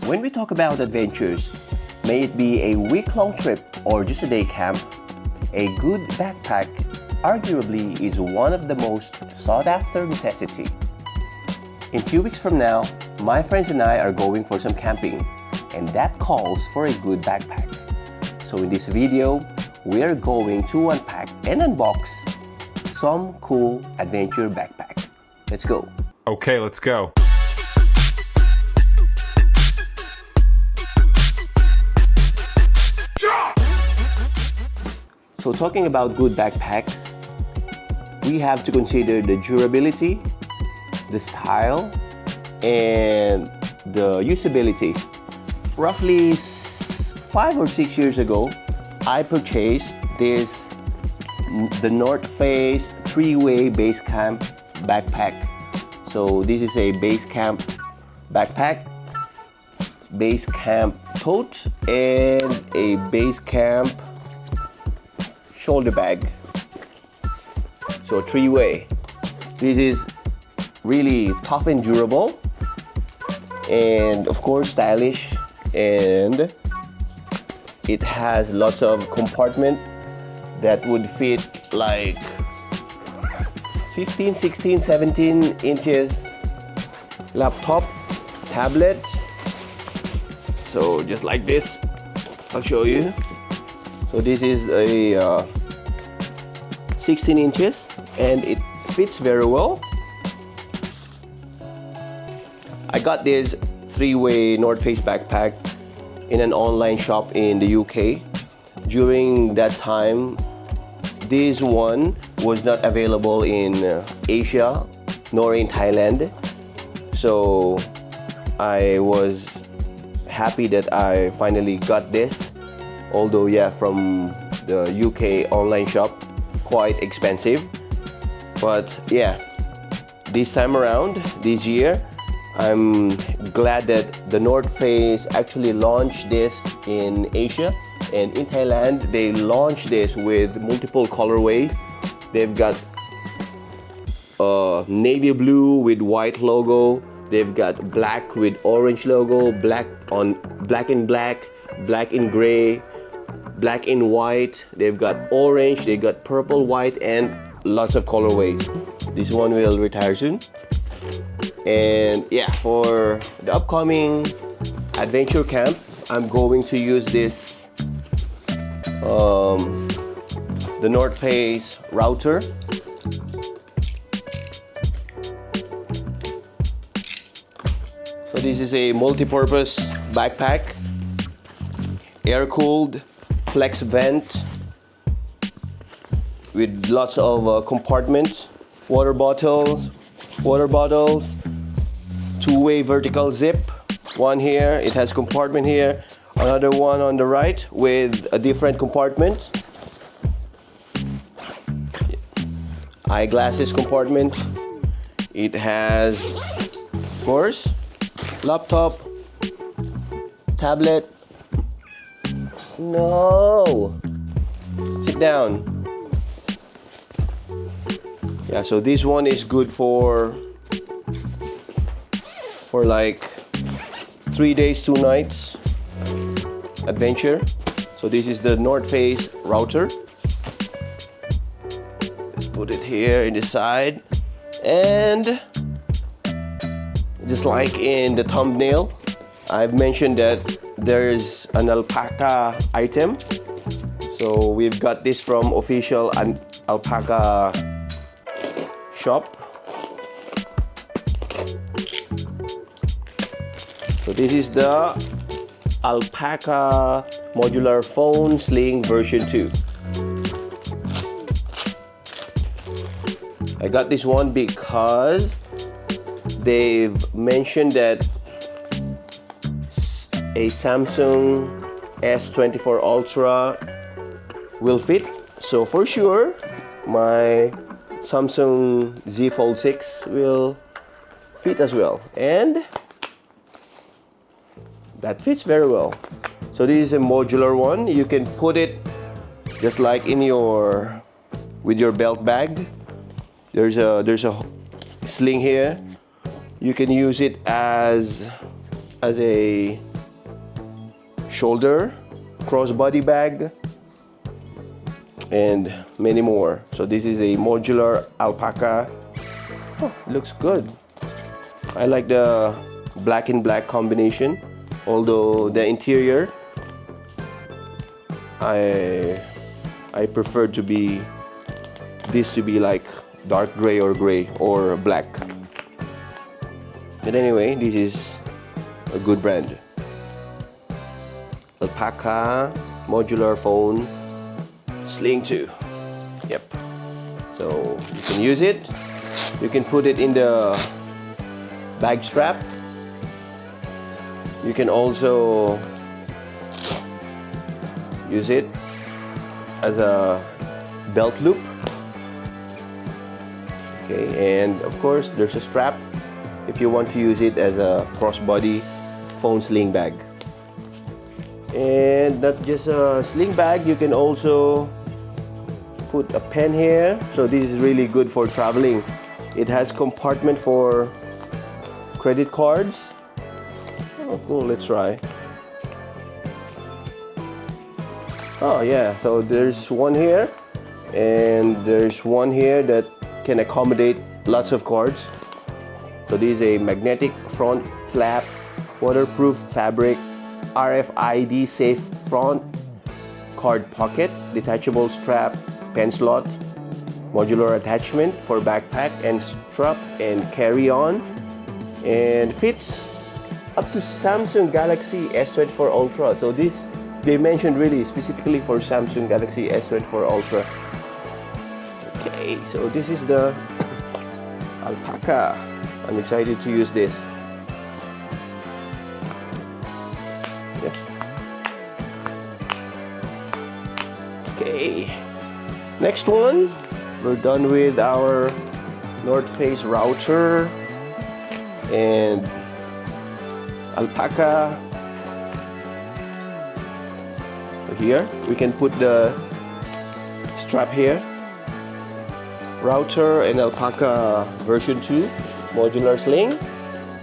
When we talk about adventures, may it be a week-long trip or just a day camp, a good backpack arguably is one of the most sought-after necessity. In a few weeks from now, my friends and I are going for some camping, and that calls for a good backpack. So in this video, we are going to unpack and unbox some cool adventure backpack. Let's go. Okay, let's go. So talking about good backpacks, we have to consider the durability, the style, and the usability. Roughly 5 or 6 years ago, I purchased the North Face 3-way base camp backpack. So this is a base camp backpack, base camp tote, and a base camp shoulder bag. So 3-way. This is really tough and durable, and of course stylish, and it has lots of compartment that would fit like 15, 16, 17 inches laptop, tablet. So just like this, I'll show you. So this is a 16 inches and it fits very well. I got this 3-way North Face backpack in an online shop in the UK. During that time, this one was not available in Asia nor in Thailand. So I was happy that I finally got this. Although yeah, from the UK online shop, quite expensive. But yeah, this time around, this year, I'm glad that the North Face actually launched this in Asia, and in Thailand they launched this with multiple colorways. They've got navy blue with white logo, they've got black with orange logo, black and black, black and gray, black and white, they've got orange, they got purple, white, and lots of colorways. This one will retire soon. And yeah, for the upcoming adventure camp, I'm going to use this the North Face router. So this is a multi-purpose backpack, air-cooled, flex vent with lots of compartments, water bottles, 2-way vertical zip, one here, it has compartment here, another one on the right with a different compartment, eyeglasses compartment, it has of course laptop, tablet. No, sit down. Yeah, so this one is good for like 3 days, 2 nights adventure. So this is the North Face router. Let's put it here in the side, and just like in the thumbnail, I've mentioned that there's an alpaca item. So we've got this from official alpaca shop. So this is the alpaca modular phone sling version 2. I got this one because they've mentioned that a Samsung S24 Ultra will fit. So for sure, my Samsung Z Fold 6 will fit as well, and that fits very well. So this is a modular one. You can put it just like in with your belt bag. There's a sling here. You can use it as a shoulder, crossbody bag, and many more. So this is a modular alpaca. Oh, looks good. I like the black and black combination, although the interior I prefer to be this to be like dark gray or black. But anyway, this is a good brand. Alpaca modular phone sling 2. Yep. So you can use it. You can put it in the bag strap. You can also use it as a belt loop. Okay, and of course there's a strap if you want to use it as a crossbody phone sling bag. And not just a sling bag, you can also put a pen here. So this is really good for traveling. It has compartment for credit cards. Oh cool, let's try. Oh yeah, so there's one here and there's one here that can accommodate lots of cards. So this is a magnetic front flap, waterproof fabric, RFID safe front, card pocket, detachable strap, pen slot, modular attachment for backpack and strap and carry on, and fits up to Samsung Galaxy S24 Ultra. So this they mentioned really specifically for Samsung Galaxy S24 Ultra. Okay, so this is the alpaca. I'm excited to use this. Yeah. Okay, next one, we're done with our North Face router and alpaca. So here we can put the strap here. Router and alpaca version 2 modular sling,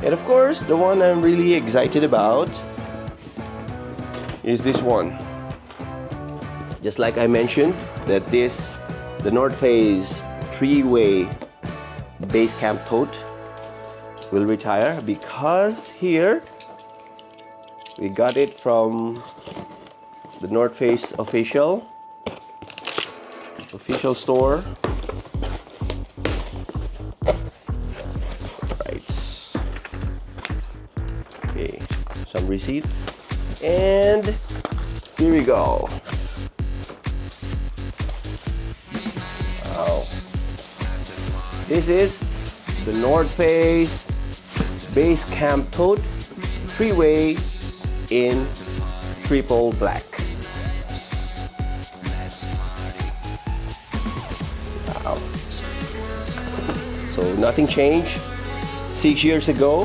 and of course the one I'm really excited about is this one. Just like I mentioned that the North Face 3-way base camp tote will retire, because here we got it from the North Face official store. Okay, some receipts, and here we go. Wow. This is the North Face base camp tote 3-way in triple black. Wow. So nothing changed 6 years ago,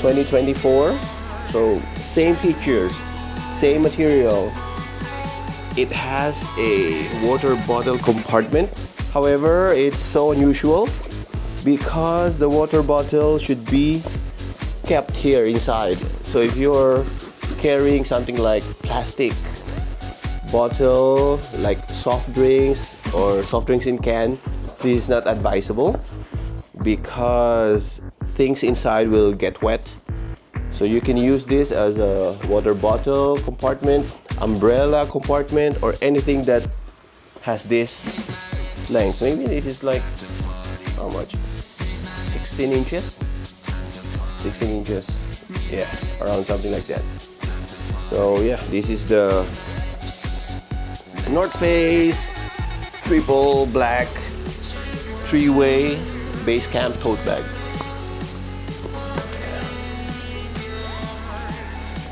2024. So same features, same material. It has a water bottle compartment. However, it's so unusual because the water bottle should be kept here inside. So if you're carrying something like plastic bottle, like soft drinks or soft drinks in can, this is not advisable because things inside will get wet. So you can use this as a water bottle compartment, umbrella compartment, or anything that has this length. Maybe this is like, how much? 16 inches? 16 inches. Yeah, around something like that. So yeah, this is the North Face triple black 3-way base camp tote bag.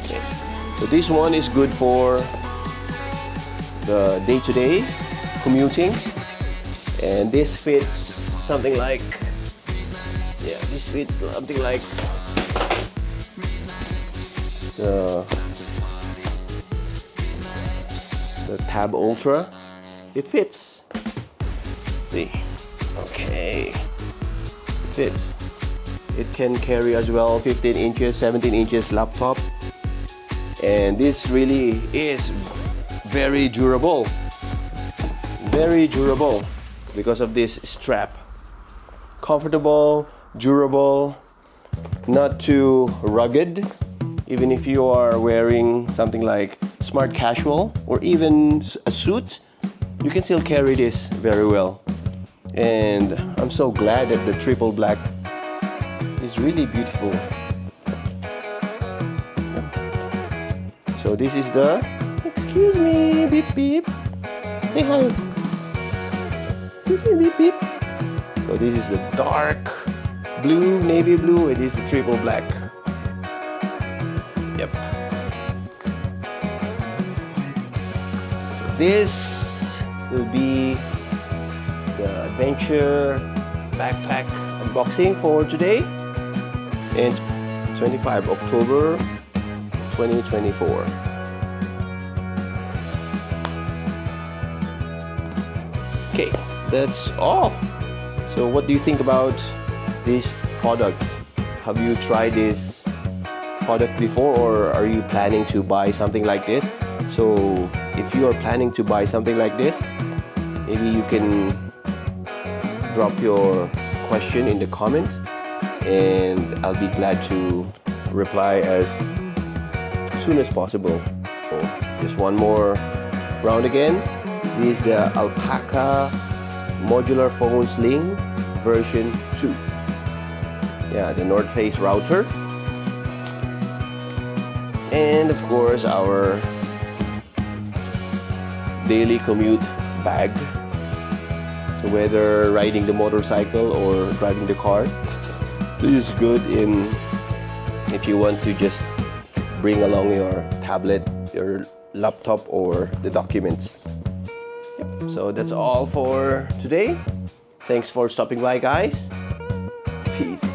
Okay. So this one is good for the day-to-day commuting, and this fits something like, yeah, this fits something like the Tab Ultra. It fits. See, okay, it fits. It can carry as well 15 inches, 17 inches laptop, And this really is very durable. Very durable because of this strap. Comfortable, durable, not too rugged. Even if you are wearing something like smart casual or even a suit, you can still carry this very well. And I'm so glad that the triple black is really beautiful. So this is the, excuse me, beep beep, say hi. Excuse me, beep beep. So this is the dark blue, navy blue, it is the triple black. Yep. So this will be the adventure backpack unboxing for today, and 25 October 2024. Okay, that's all. So what do you think about these products? Have you tried this product before, or are you planning to buy something like this? So if you are planning to buy something like this, maybe you can drop your question in the comments, and I'll be glad to reply as soon as possible. So just one more round again. This is the Alpaca modular phone sling version 2. Yeah, the North Face router. And of course our daily commute bag. So whether riding the motorcycle or driving the car, this is good in if you want to just bring along your tablet, your laptop, or the documents. Yep. So that's all for today. Thanks for stopping by, guys. Peace.